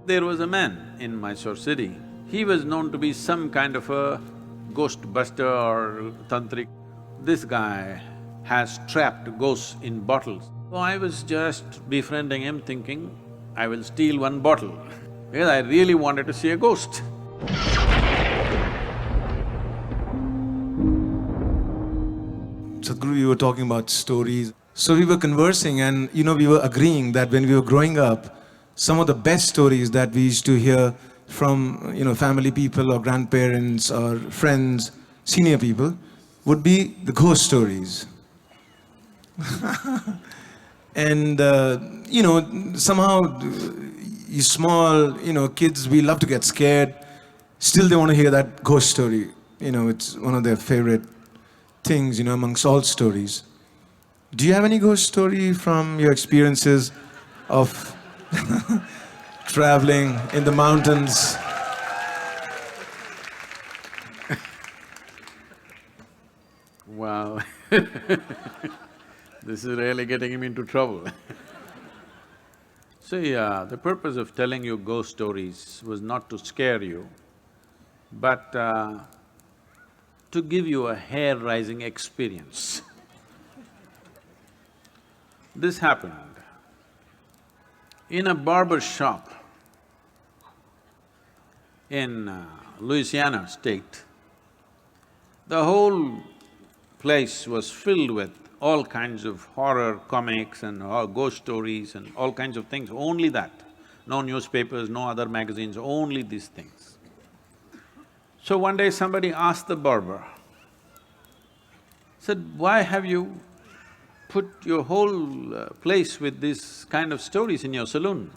There was a man in Mysore city. He was known to be some kind of a ghost buster or tantric. This guy has trapped ghosts in bottles. So I was just befriending him thinking, I will steal one bottle because I really wanted to see a ghost. Sadhguru, you were talking about stories. So we were conversing and we were agreeing that when we were growing up, some of the best stories that we used to hear from family people or grandparents or friends, senior people, would be the ghost stories. And somehow you small, kids, we love to get scared. Still they want to hear that ghost story. It's one of their favorite things, amongst all stories. Do you have any ghost story from your experiences of traveling in the mountains? Wow this is really getting him into trouble See, the purpose of telling you ghost stories was not to scare you, but to give you a hair-raising experience. This happened in a barber shop in Louisiana state. The whole place was filled with all kinds of horror comics and ghost stories and all kinds of things, only that. No newspapers, no other magazines, only these things. So one day somebody asked the barber, said, "Why have you put your whole place with these kind of stories in your saloon?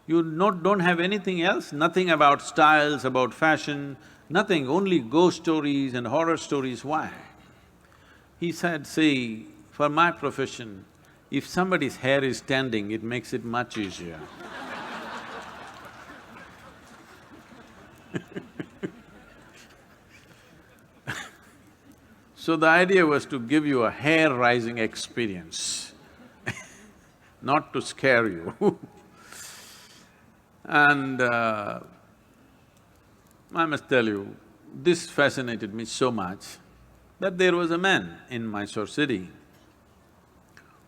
You don't have anything else, nothing about styles, about fashion, nothing, only ghost stories and horror stories, why?" He said, "See, for my profession, if somebody's hair is standing, it makes it much easier." So the idea was to give you a hair-raising experience not to scare you And I must tell you, this fascinated me so much that there was a man in Mysore city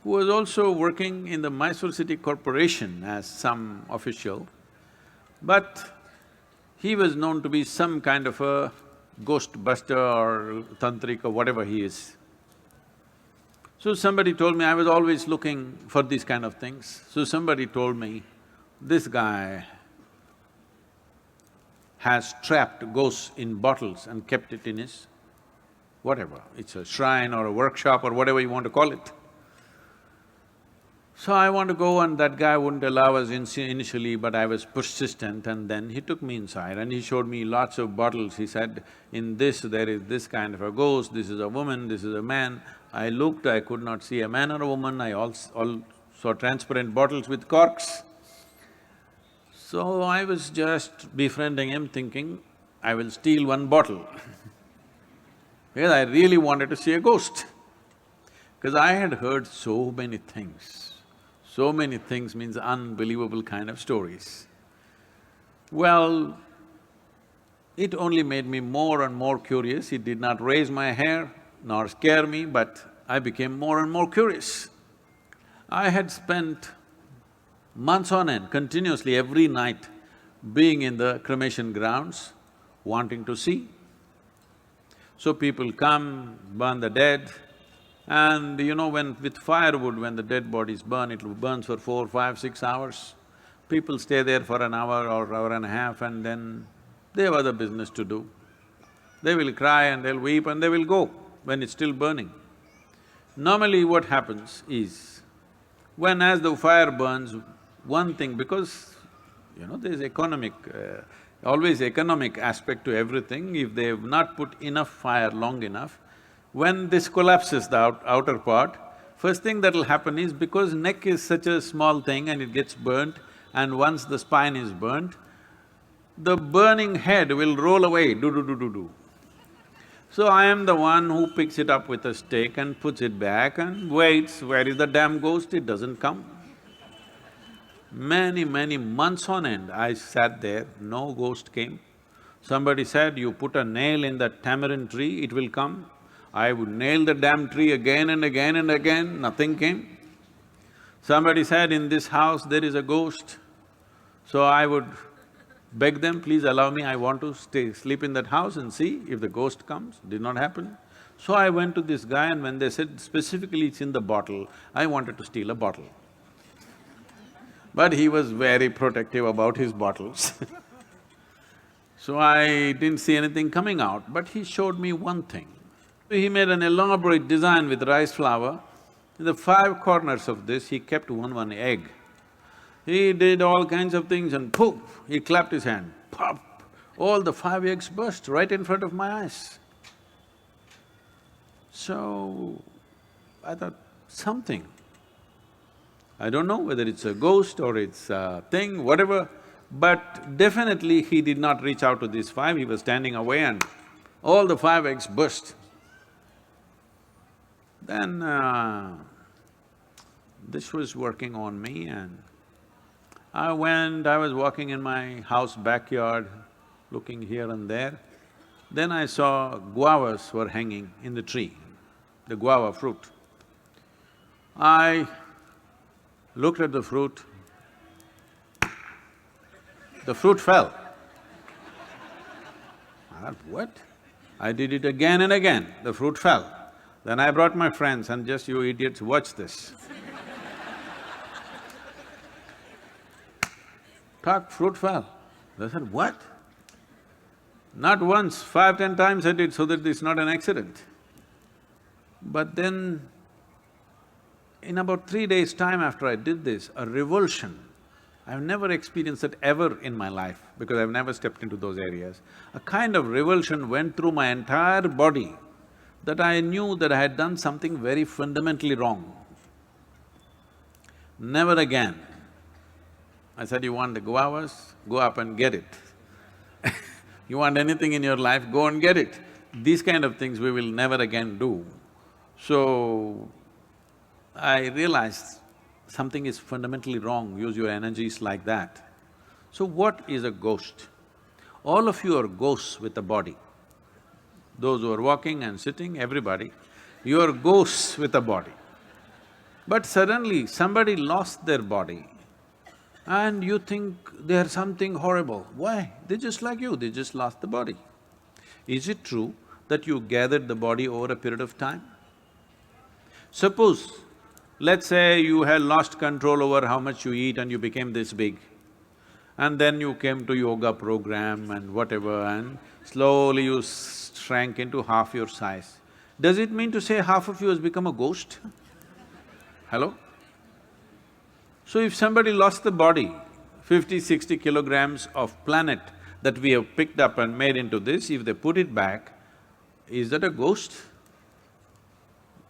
who was also working in the Mysore City Corporation as some official, but he was known to be some kind of a ghost buster or tantric or whatever he is. So somebody told me, I was always looking for these kind of things, so somebody told me, this guy has trapped ghosts in bottles and kept it in his whatever, it's a shrine or a workshop or whatever you want to call it. So I want to go and that guy wouldn't allow us initially, but I was persistent and then he took me inside and he showed me lots of bottles. He said, in this there is this kind of a ghost, this is a woman, this is a man. I looked, I could not see a man or a woman, I all saw transparent bottles with corks. So I was just befriending him thinking, I will steal one bottle because I really wanted to see a ghost. Because I had heard so many things. So many things means unbelievable kind of stories. Well, it only made me more and more curious. It did not raise my hair nor scare me, but I became more and more curious. I had spent months on end, continuously every night, being in the cremation grounds, wanting to see. So people come, burn the dead, and when with firewood, when the dead bodies burn, it burns for 4, 5, 6 hours. People stay there for an hour or hour and a half and then they have other business to do. They will cry and they'll weep and they will go when it's still burning. Normally what happens is, when as the fire burns, one thing, because there's always economic aspect to everything, if they've not put enough fire long enough, when this collapses, the outer part, first thing that'll happen is, because neck is such a small thing and it gets burnt, and once the spine is burnt, the burning head will roll away, do-do-do-do-do. So I am the one who picks it up with a stick and puts it back and waits, where is the damn ghost? It doesn't come. Many months on end, I sat there, no ghost came. Somebody said, you put a nail in that tamarind tree, it will come. I would nail the damn tree again and again and again, nothing came. Somebody said, in this house there is a ghost. So I would beg them, please allow me, I want to sleep in that house and see if the ghost comes. Did not happen. So I went to this guy, and when they said specifically it's in the bottle, I wanted to steal a bottle. But he was very protective about his bottles So I didn't see anything coming out, but he showed me one thing. He made an elaborate design with rice flour. In the five corners of this, he kept one egg. He did all kinds of things and poof, he clapped his hand, pop! All the five eggs burst right in front of my eyes. So, I thought, something. I don't know whether it's a ghost or it's a thing, whatever, but definitely he did not reach out to these five, he was standing away and all the five eggs burst. Then this was working on me, and I was walking in my house backyard, looking here and there. Then I saw guavas were hanging in the tree, the guava fruit. I looked at the fruit fell. I thought, what? I did it again and again, the fruit fell. Then I brought my friends and just, you idiots, watch this. Tuck, fruit fell. They said, what? Not once, 5, 10 times I did so that it's not an accident. But then, in about 3 days' time after I did this, a revulsion, I've never experienced it ever in my life because I've never stepped into those areas. A kind of revulsion went through my entire body that I knew that I had done something very fundamentally wrong. Never again. I said, you want the guavas? Go up and get it. You want anything in your life, go and get it. These kind of things we will never again do. So, I realized something is fundamentally wrong, use your energies like that. So what is a ghost? All of you are ghosts with a body. Those who are walking and sitting, everybody, you are ghosts with a body. But suddenly somebody lost their body and you think they are something horrible. Why? They're just like you, they just lost the body. Is it true that you gathered the body over a period of time? Suppose, let's say you had lost control over how much you eat and you became this big, and then you came to yoga program and whatever, and slowly you shrank into half your size. Does it mean to say half of you has become a ghost? Hello? So if somebody lost the body, 50, 60 kilograms of planet that we have picked up and made into this, if they put it back, is that a ghost?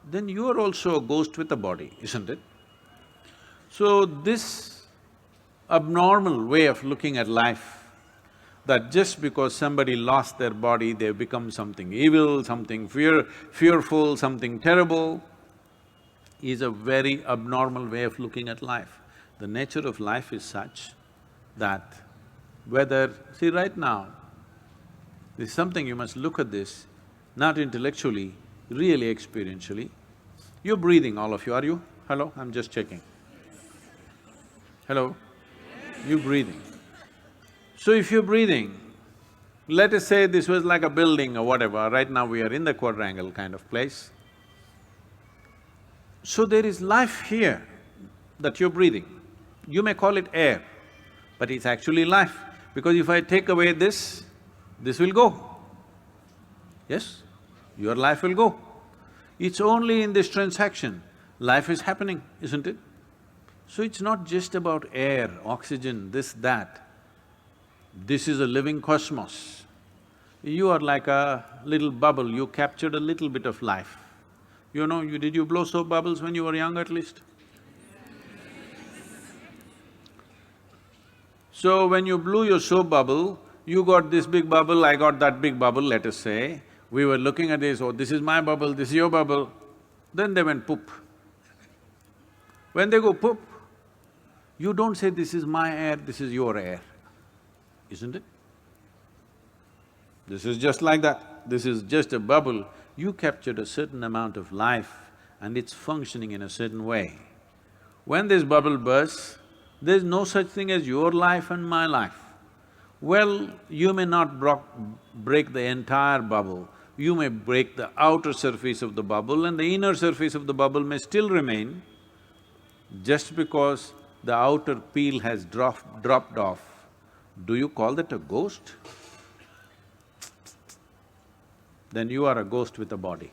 Then you are also a ghost with a body, isn't it? So this abnormal way of looking at life, that just because somebody lost their body, they've become something evil, something fearful, something terrible, is a very abnormal way of looking at life. The nature of life is such that see right now, there's something you must look at this, not intellectually, really experientially. You're breathing, all of you, are you? Hello? I'm just checking. Hello? You're breathing. So if you're breathing, let us say this was like a building or whatever, right now we are in the quadrangle kind of place. So there is life here that you're breathing. You may call it air, but it's actually life, because if I take away this will go. Yes? Your life will go. It's only in this transaction, life is happening, isn't it? So it's not just about air, oxygen, this, that. This is a living cosmos. You are like a little bubble, you captured a little bit of life. You know, did you blow soap bubbles when you were young at least? So when you blew your soap bubble, you got this big bubble, I got that big bubble, let us say. We were looking at this, oh, this is my bubble, this is your bubble. Then they went poop. When they go poop, You don't say, this is my air, this is your air, isn't it? This is just like that. This is just a bubble. You captured a certain amount of life and it's functioning in a certain way. When this bubble bursts, there's no such thing as your life and my life. Well, you may not break the entire bubble, you may break the outer surface of the bubble and the inner surface of the bubble may still remain. Just because the outer peel has dropped off, do you call that a ghost? Then you are a ghost with a body.